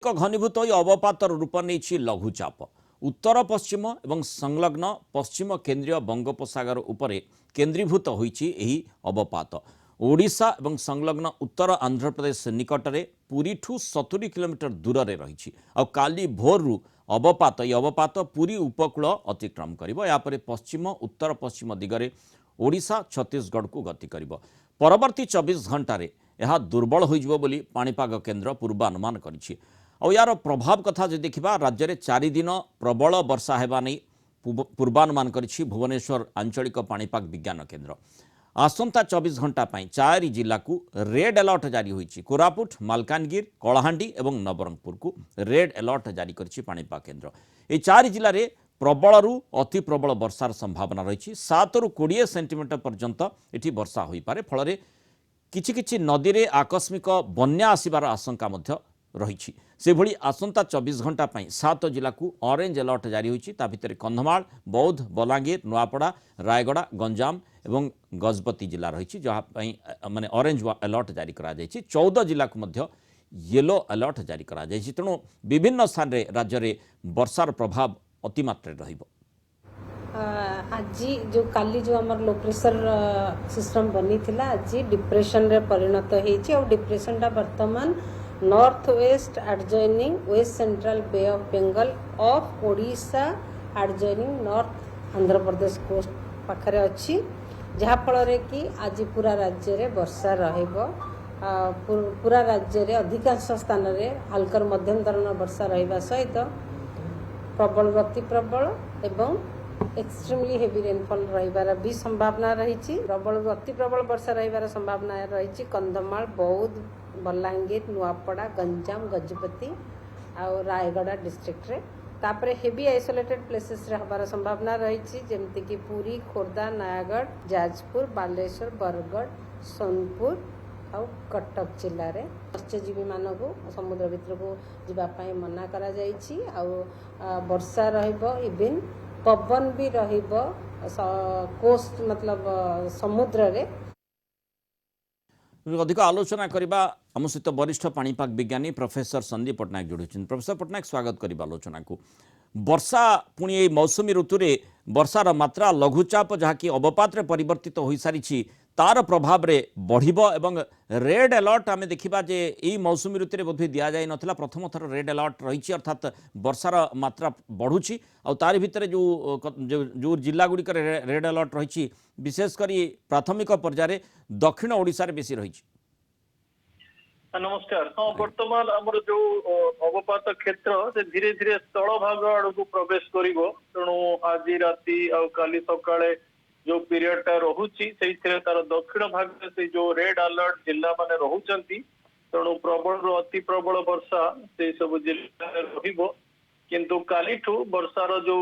ଏକ ଘନୀଭୂତ ହୋଇ ଅବପାତର ରୂପ ନେଇଛି ଲଘୁଚାପ। ଉତ୍ତର ପଶ୍ଚିମ ଏବଂ ସଂଲଗ୍ନ ପଶ୍ଚିମ କେନ୍ଦ୍ରୀୟ ବଙ୍ଗୋପସାଗର ଉପରେ କେନ୍ଦ୍ରୀଭୂତ ହୋଇଛି ଏହି ଅବପାତ। ଓଡ଼ିଶା ଏବଂ ସଂଲଗ୍ନ ଉତ୍ତର ଆନ୍ଧ୍ରପ୍ରଦେଶ ନିକଟରେ ପୁରୀଠୁ 70 କିଲୋମିଟର ଦୂରରେ ରହିଛି। ଆଉ କାଲି ଭୋରରୁ ଏହି ଅବପାତ ପୁରୀ ଉପକୂଳ ଅତିକ୍ରମ କରିବ। ଏହାପରେ ପଶ୍ଚିମ ଉତ୍ତର ପଶ୍ଚିମ ଦିଗରେ ଓଡ଼ିଶା ଛତିଶଗଡ଼କୁ ଗତି କରିବ। ପରବର୍ତ୍ତୀ 24 ଘଣ୍ଟାରେ ଏହା ଦୁର୍ବଳ ହୋଇଯିବ ବୋଲି ପାଣିପାଗ କେନ୍ଦ୍ର ପୂର୍ବାନୁମାନ କରିଛି। ଆଉ यार प्रभाव कथा जो देखा राज्य में 4 दिन प्रबल वर्षा होगा नहीं पूर्वानुमान करिछि भुवनेश्वर आंचलिक पाणीपाग विज्ञान केन्द्र। आसंता 24 घंटा 4 जिला को रेड अलर्ट जारी होइछि। कोरापुट, मालकानगिरी, कलाहांडी और नवरंगपुर को रेड अलर्ट जारी करिछि पाणीपाग केन्द्र। ये 4 जिले में प्रबलरू अति प्रबल वर्षार संभावना रही। 7 ରୁ 20 सेंटीमीटर पर्यंत एटी वर्षा हो पारे। फल किछि किछि नदी में आकस्मिक बन्या आसिबार आशंका मध्य रही। से भली आसंता 24 घंटा 7 जिला को ऑरेंज अलर्ट जारी होइछि। ता भितर कंधमाल, बौद्ध, बलांगीर, नुआपड़ा, रायगड़ा, गंजाम एवं गजपति जिला रही जहाँ माने ऑरेंज अलर्ट जारी करा जाइछि। 14 जिला को मध्य येलो अलर्ट जारी करा जाइछि। तेणु विभिन्न स्थान रे राज्य में वर्षार प्रभाव अतिमात्रा रहिबो। आज जो काली जो आमर लो प्रेशर सिस्टम बनी थिला आज डिप्रेशन रे परिणत होइछि। और डिप्रेशन टा वर्तमान north west adjoining west central bay of Bengal off Odisha adjoining north Andhra Pradesh coast पाखरे अच्छी जहाँ फल कि आज पूरा राज्य रे वर्षा रहिबो। पूरा राज्य रे अधिकांश स्थान रे हल्कर मध्यम धरण वर्षा रहिबा सहित प्रबल अति प्रबल एवं एक्सट्रीमली हेवी रेनफॉल रहिबार भी संभावना रही। प्रबल अति प्रबल वर्षा रहिबार संभावना रही। कंधमाल, बौद्ध, बलांगीर, नुआपड़ा, गंजाम, गजपति और रायगड़ा डिस्ट्रिक्ट रे तापरे हेवी आइसोलेटेड प्लेसेस रे हबार संभावना रही जेमती कि पुरी, खोर्धा, नयागढ़, जाजपुर, बालेश्वर, बरगढ़, सोनपुर और कटक जिले में मत्स्यजीवी मानक समुद्र भितर को जीवाई मना करा जाइछि। वर्षा रहिबो इवन पवन भी रहिबो कोस्ट मतलब समुद्र रे। अधिक आलोचना करबा आम सहित वरिष्ठ पाणीपाग विज्ञानी प्रोफेसर संदीप पट्टनायक जोड़ी। प्रोफेसर पट्टनायक स्वागत करबा आलोचना को। वर्षा पुणी ए मौसुमी ऋतु रे वर्षार मात्रा लघुचाप जहाँकि अवपात परिवर्तित हो सारी तार प्रभाव रे बढ़िबो एवं रेड अलर्ट आम देखा जे यही मौसुमी ऋतु में बोध दि जाए नथिला। प्रथम थर रेड अलर्ट रही अर्थात वर्षार मात्रा बढ़ुची। और तार भितर जो जिला गुड़िक रेड अलर्ट रही विशेषकर प्राथमिक पर्यायर दक्षिण ओडिशा रे बेसी रही। नमस्कार। हाँ, वर्तमान आमर जो अवपात क्षेत्र से धीरे धीरे स्थल भाग आड़ को प्रवेश करिवो। तेणु आज राति आ काली सकाळे जो पीरियड टा रहुची तार दक्षिण भाग से जो रेड अलर्ट जिला माने रहुचंती। तेणु प्रबल अति प्रबल वर्षा से सब जिला रहिबो। किंतु कालीठू वर्षार जो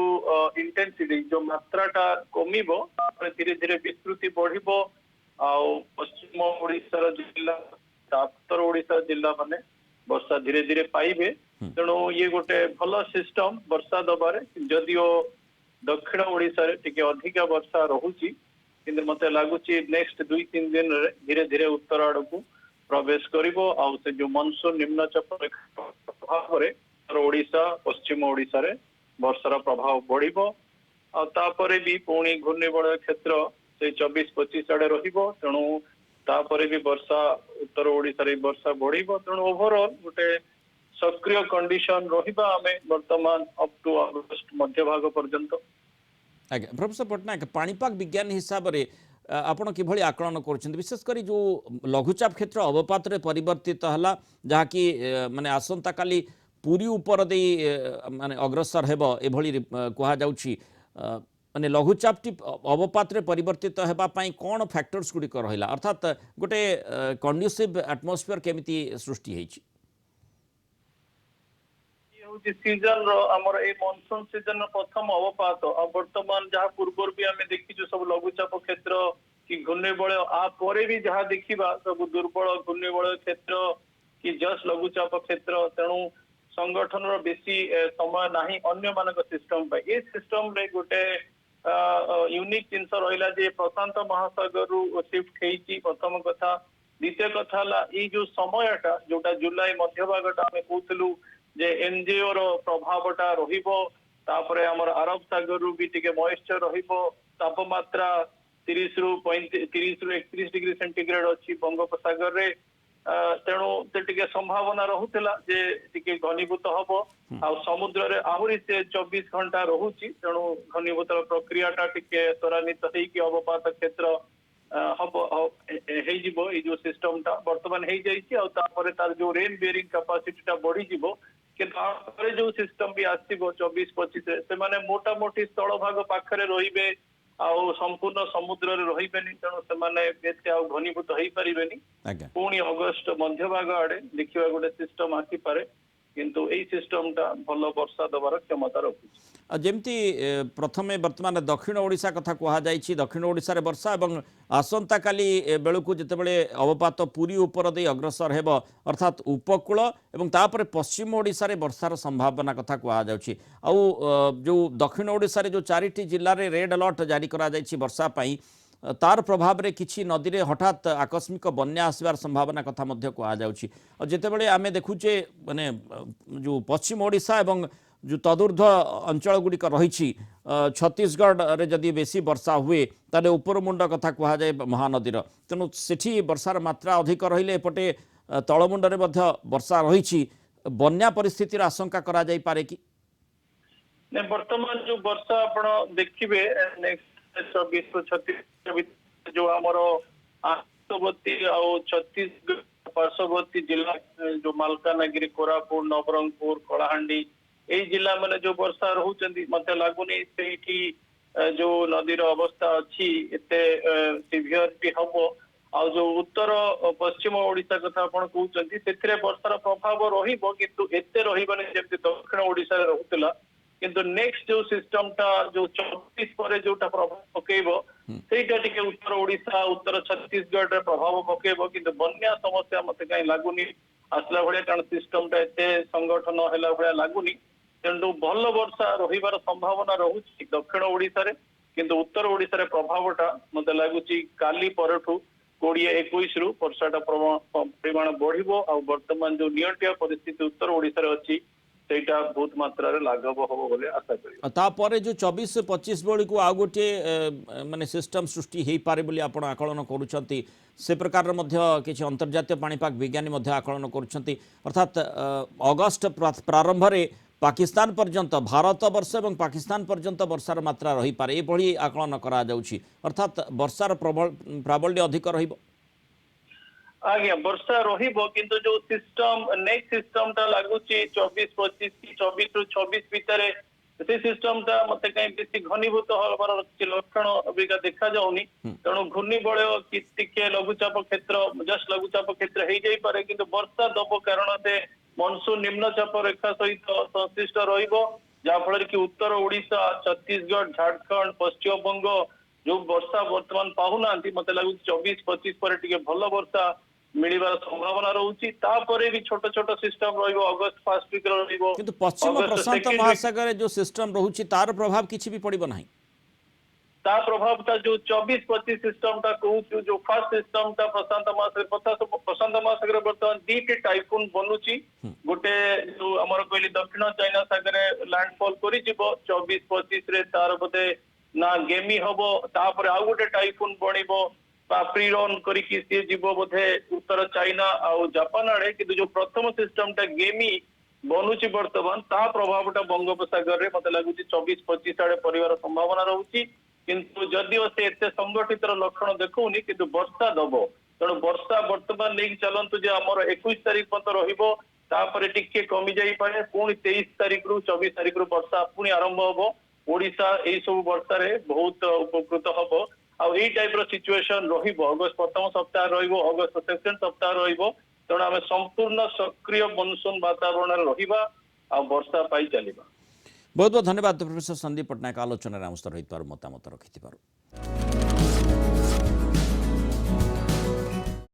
इंटेंसिटी जो मात्राटा कमिबो धीरे धीरे विस्तृति बढ़िबो। आ पश्चिम ओडिशार जिला उत्तर ओडिशा जिला माने वर्षा धीरे धीरे पाइबे। तेणु ये गोटे भल सिस्टम वर्षा दबारे जदिओ दक्षिण ओडिशा रे टिके अधिक वर्षा रहुची किंतु मते लागुची नेक्स्ट 2-3 दिन रे धीरे धीरे उत्तर आड़ को प्रवेश करिवो। आ से जो मानसून निम्नचाप प्रभाव रे ओडिशा पश्चिम ओडिशा रे वर्षार प्रभाव बढ़िबो। आ तापरे भी पुणी घूर्णिबलय क्षेत्र से 24-25 आड़े रहिबो। तेणु तापरे भी वर्षा उत्तर ओडिशा रे वर्षा बढ़िबो। तेणु ओवरऑल गोटे सक्रिय कंडीशन रहिबा आमे वर्तमान अप टू अगस्त मध्य भाग पर्यंत। आज्ञा प्रोफेसर पट्टनायक पाणीपाग विज्ञानी हिसाब से आपण किभली आकलन कर विशेषकर जो लघुचाप क्षेत्र अवपात परिवर्तित है जहाँकि माने आसंता काली पुरी उपर दे माने अग्रसर हेबो एभली कहा जाउछि। माने लघुचाप टी अवपात परिवर्तित होगापाई कौन फैक्टर्स गुड़िक रहा अर्थात गोटे कंड्यूसिव एटमॉस्फेयर केमिति सृष्टि होइछि। सीजन रो हमर ए मानसून सीजन प्रथम अवपात वर्तमान जहाँ पूर्व भी आम देखी सब लघुचाप क्षेत्र कि घूर्णिबलय आ परे भी जहाँ देखा सब दुर्बल घूर्णिबलय क्षेत्र कि जस्ट लघुचाप क्षेत्र। तेणु संगठन रो बेसी समय नाही अन्य मानक सिस्टम पे ए सिस्टम रे गोटे यूनिक जिनस रहिला जे प्रशांत महासागर रु शिफ्ट हेची प्रथम कथा। द्वितीय कथा ला ये जो समयटा जोटा जुलाई मध्य भागटा आम कहूलु जे एनजीओ रो प्रभावटा रहिबो तापरे हमर अरब सागर रु भी टिके मॉइस्चर रहिबो तापमात्रा 30 रु 31 डिग्री सेंटीग्रेड अछि बंगोपसागर रे तेणु से टिके संभावना रहुतला जे टिके घनीभूत हबो आ समुद्र रे आहुरी से 24 घंटा रहुची तेणु घनीभूत प्रक्रियाटा टिके त्वरान्वित हेई कि अवपात क्षेत्र हबो हेई जिवो ए जो सिस्टमटा वर्तमान हेई जाईची आ तापरे तार जो रेन बेयरिंग कैपेसिटीटा बढ़ी जिवो कि तापरे जो सिस्टम भी आसीबो 24-25 से माने मोटा मोटी स्थल भाग पाखरे रहिबे आउ संपूर्ण समुद्र रे रहिबेनी तेणु से माने एते आ घनीभूत हेई परिबेनी पुणी अगस्ट मध्य भाग आड़े देखिबा गोटे सिस्टम आसी पारे किंतु एई सिस्टमटा भलो वर्षा दबार क्षमता रखुची जमती प्रथमे वर्तमान दक्षिण ओडिशा कथा कहा जाइछि दक्षिण ओडिशा रे वर्षा एवं आसंता काली बेलुकु जेतेबेले अवपात पुरी ऊपर दे अग्रसर हेबो अर्थात उपकूल एवं तापर पश्चिम ओडिशा रे वर्षार संभावना कथा कहा जाउछि आउ जो दक्षिण ओडिशा रे जो 4टी जिल्ला रे रेड अलर्ट जारी करा जाइछि वर्षा पई तार प्रभाव रे किछि नदी रे हठात आकस्मिक बन्या आसबार संभावना कथा मध्य कहा जाउछि जेतेबेले आमे देखुचे माने जो पश्चिम ओडिशा एवं जो तदूर्ध्व अंचल गुड़िक रही छत्तीसगढ़ रे जदि बेसी वर्षा हुए ताले उपरमुंड कथा कहा जाए महानदीर तेणु सेठी वर्षार मात्रा अधिक रहिले एपटे तलमुंड रे मध्य वर्षा रही बन्या परिस्थितिर आशंका करा जाई पारे कि ने वर्तमान जो वर्षा आपण देखिबे नेक्स्ट 24-26 जो हमरो आसवर्ती और छत्तीसगढ़ पार्श्ववर्ती जिला जो मालकानगिरी कोरापुट नवरंगपुर कलाहांडी ए जिला माने जो वर्षा रहउचंदी मते लागुनी सेठी जो नदीर अवस्था अछि एते सिवियर भी हबो आ जो उत्तर पश्चिम ओडिशा कथा आपण कहउचंदी सेथिरे वर्षार प्रभाव रहिबो किंतु एते रहिबने जेते दक्षिण ओडिशा रे रहउतला किंतु नेक्स्ट जो सिस्टमटा जो 24 परे जोटा प्रभाव पकेइबो सेटा टिके उत्तर ओडिशा उत्तर छत्तीसगढ़ रे प्रभाव पकेइबो किंतु बन्या समस्या मते काई लागुनी आसला भले कारण सिस्टमटा एते संगठन हैला भले लागुनी तेणु भल वर्षा रहिबार संभावना रहुची दक्षिण ओडिशा रे किंतु उत्तर ओडिशा रे प्रभावटा मते लागुची काली परठू 20-21 रु वर्षाटा परिमाण बढ़िबो आ वर्तमान जो नियंत्रण परिस्थिति उत्तर ओडिशा रे अछि सेटा बहुत मात्रा रे लागब होबो बोले आशा करी तापरे जो 24-25 बेली को आ गोटे माने सिस्टम सृष्टि हेई पारे बोली आपण आकलन करूछंती से प्रकार मध्य किछि अंतर्जातीय पाणीपाग विज्ञानी मध्य आकलन करूछंती अर्थात अगस्त प्रारंभ रे पाकिस्तान पर्यंत भारत वर्ष एवं पाकिस्तान पर्यंत वर्षार मात्रा रही पारे ए भली आकलन करा जाउछि अर्थात वर्षार प्राबल्य अधिक रहिबो आज्ञा वर्षा रहिबो किंतु जो सिस्टम नेक्स्ट सिस्टमटा लागुची 24-25 की 24 रु 26 भितरे से सिस्टमटा मते कहीं बेसी घनीभूत होबार लक्षण अबिका देखा जाउनी तेणु घूर्णिबलय कि टिके लघुचाप क्षेत्र जस्ट लघुचाप क्षेत्र हेई जाई पारे किंतु वर्षा दब कारण से मनसून निम्नचाप रेखा सहित संश्लिष्ट रहिबो जहा फल कि उत्तर ओडिशा छत्तीसगढ़ झारखंड पश्चिम बंग जो वर्षा वर्तमान पाहुनांती मते लागु 24-25 पर टिके भल वर्षा मिलिबार संभावना रहउची तापरे भी छोट छोट सिस्टम रहिबो अगस्त फर्स्ट वीक रहिबो किंतु पश्चिम प्रशांत महासागर जो सिस्टम रहउची तार प्रभाव किछि भी पड़िबो नाही ता प्रभावटा जो 24-25 सिस्टमटा कहू जो फर्स्ट सिस्टमटा प्रशांत महासागर वर्तमान दीटी टाइफून बनुची गोटे जो हमर कहली दक्षिण चाइना सागर लैंडफॉल करि जिवो 24-25 रे तार बदे ना गेमी हबो तापर आ गोटे टाइफून बनिबो प्री रन करिकि से जीवो बोधे उत्तर चाइना आ जापान आड़े किंतु जो प्रथम सिस्टमटा गेमी बनुची वर्तमान ता प्रभावटा बंगोपसागर रे मते लागुची 24-25 आड़े परिवार संभावना रहउची किंतु जदिओ से एते संगठित लक्षण देखौनी किंतु वर्षा दबो तेणु वर्षा वर्तमान नहीं चलतु जे हमर 21 तारीख पर्यंत रहिबो तापरे टिके कमी जाई पारे पुणी 23 तारीख रु 24 तारीख रु वर्षा पुणी आरंभ हबो ओडिशा एई सब वर्षा रे बहुत उपकृत हबो आ एई टाइप रो सिचुएशन रहिबो अगस्त प्रथम सप्ताह रहिबो अगस्त सेकेंड सप्ताह रहिबो तेणु आमे संपूर्ण सक्रिय मनसून वातावरण रहिबा आ वर्षा पाई चलिबा बहुत बहुत धन्यवाद प्रोफेसर संदीप पटनायक आलोचना आम सहित मतामत रखि।